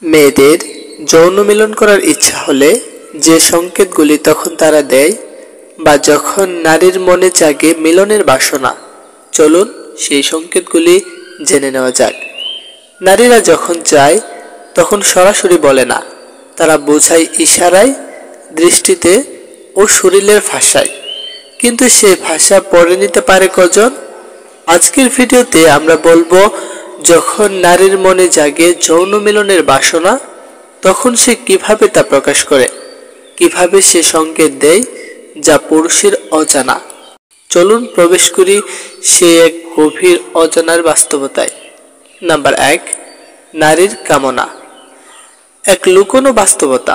মেয়েদের যৌন মিলন করার ইচ্ছা হলে যে সংকেতগুলি তখন তারা দেয় বা যখন নারীর মনে জাগে মিলনের বাসনা, চলুন সেই সংকেতগুলি জেনে নেওয়া যাক। নারীরা যখন চায় তখন সরাসরি বলে না, তারা বোঝায় ইশারায়, দৃষ্টিতে ও শরীরের ভাষায়। কিন্তু সেই ভাষা পড়ে নিতে পারে কজন? আজকের ভিডিওতে আমরা বলবো, যখন নারীর মনে জাগে যৌন মিলনের বাসনা, তখন সে কিভাবে তা প্রকাশ করে, কিভাবে সে সংকেত দেয় যা পুরুষের অজানা। চলুন প্রবেশ করি সে এক গভীর অজানার বাস্তবতায়। নাম্বার 1, নারীর কামনা। এক লুকোনো বাস্তবতা।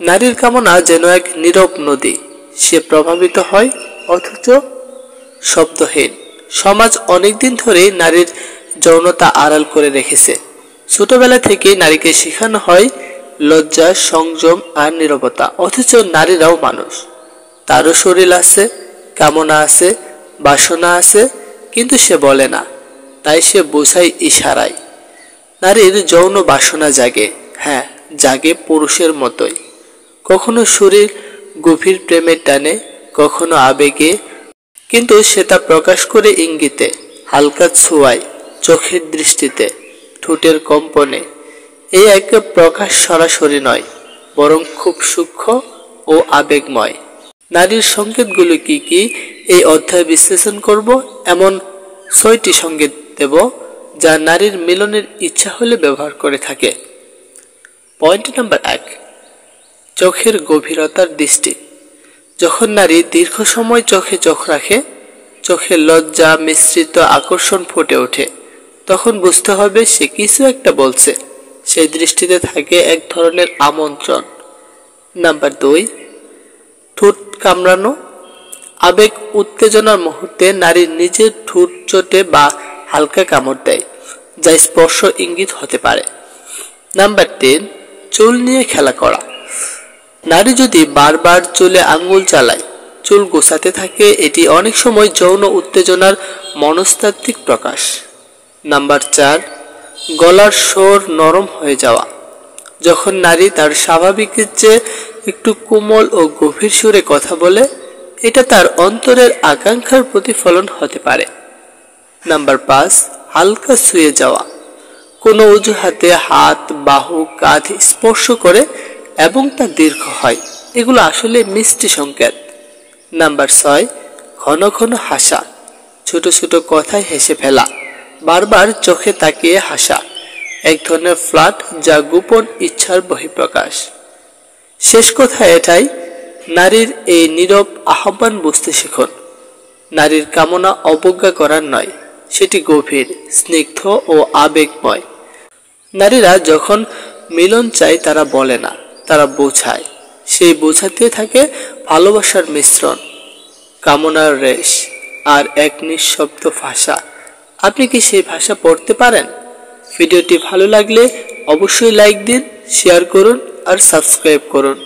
নারীর কামনা যেন এক নীরব নদী, সে প্রভাবিত হয় অথচ শব্দহীন। সমাজ অনেকদিন ধরেই নারীর যৌনতা আড়াল করে রেখেছে। ছোটবেলা থেকে নারীকে শেখানো হয় লজ্জা, সংযম আর নীরবতা। অথচ নারীরাও মানুষ, তারও শরীর আছে, কামনা আছে, বাসনা আছে, কিন্তু সে বলে না, তাই সে বোঝায় ইশারায়। নারীর যৌন বাসনা জাগে, হ্যাঁ জাগে পুরুষের মতোই। কখনো শরীর গভীর প্রেমের টানে, কখনো আবেগে, কিন্তু সে তা প্রকাশ করে ইঙ্গিতে, হালকা ছোঁয়ায়, চোখের দৃষ্টিতে, ঠোঁটের কম্পনে। এই এক প্রকাশ সরাসরি নয়, বরং খুব সূক্ষ্ম ও আবেগময়। নারীর সংকেতগুলো কি কি এই অধ্যায়ে বিশ্লেষণ করব। এমন 6টি সংকেত দেব যা নারীর মিলনের ইচ্ছা হলে ব্যবহার করে থাকে। পয়েন্ট নাম্বার 1, চোখের গভীরতার দৃষ্টি। যখন নারী দীর্ঘ সময় চোখে চোখ রাখে, চোখে লজ্জা মিশ্রিত আকর্ষণ ফুটে ওঠে, তখন বুঝতে হবে সে কিছু একটা বলছে। সেই দৃষ্টিতে থাকে এক ধরনের আমন্ত্রণ। নাম্বার 2, ঠোঁট কামড়ানো। আবেগ উত্তেজনার মুহূর্তে নারীর নিজের ঠোঁট চটে বা হালকা কামড় দেয়, যা স্পর্শ ইঙ্গিত হতে পারে। নাম্বার 3, চুল নিয়ে খেলা করা। নারী যদি বারবার চুলে আঙ্গুল চালায়, চুল গোছাতে থাকে, এটি অনেক সময় যৌন উত্তেজনার মনস্তাত্ত্বিক প্রকাশ। নাম্বার 4, গলার স্বর নরম হয়ে যাওয়া। যখন নারী তার স্বাভাবিকের চেয়ে একটু কোমল ও গভীর সুরে কথা বলে, এটা তার অন্তরের আকাঙ্ক্ষার প্রতিফলন হতে পারে। নাম্বার 5, হালকা ছুঁয়ে যাওয়া। কোনো অজুহাতে হাত, বাহু, কাঁধ স্পর্শ করে এবং তা দীর্ঘ হয়, এগুলো আসলে মিষ্টি সংকেত। নাম্বার 6, ঘন ঘন হাসা। ছোট ছোট কথায় হেসে ফেলা, বারবার চোখে তাকিয়ে হাসা, এক ধরনের ফ্লার্ট যা গোপন ইচ্ছার বহিঃপ্রকাশ। শেষ কথা এটাই, নারীর এই নীরব আহ্বান বুঝতে শিখুন। নারীর কামনা অবজ্ঞা করার নয়, সেটি গভীর, স্নিগ্ধ ও আবেগময়। নারীরা যখন মিলন চায় তারা বলে না, তারা বোঝায়। সেই বোঝাতে থাকে ভালোবাসার মিশ্রণ, কামনার রেশ আর এক নিঃশব্দ ভাষা। আপনি কি সেই ভাষা পড়তে পারেন? ভিডিওটি ভালো লাগলে অবশ্যই লাইক দিন, শেয়ার করুন আর সাবস্ক্রাইব করুন।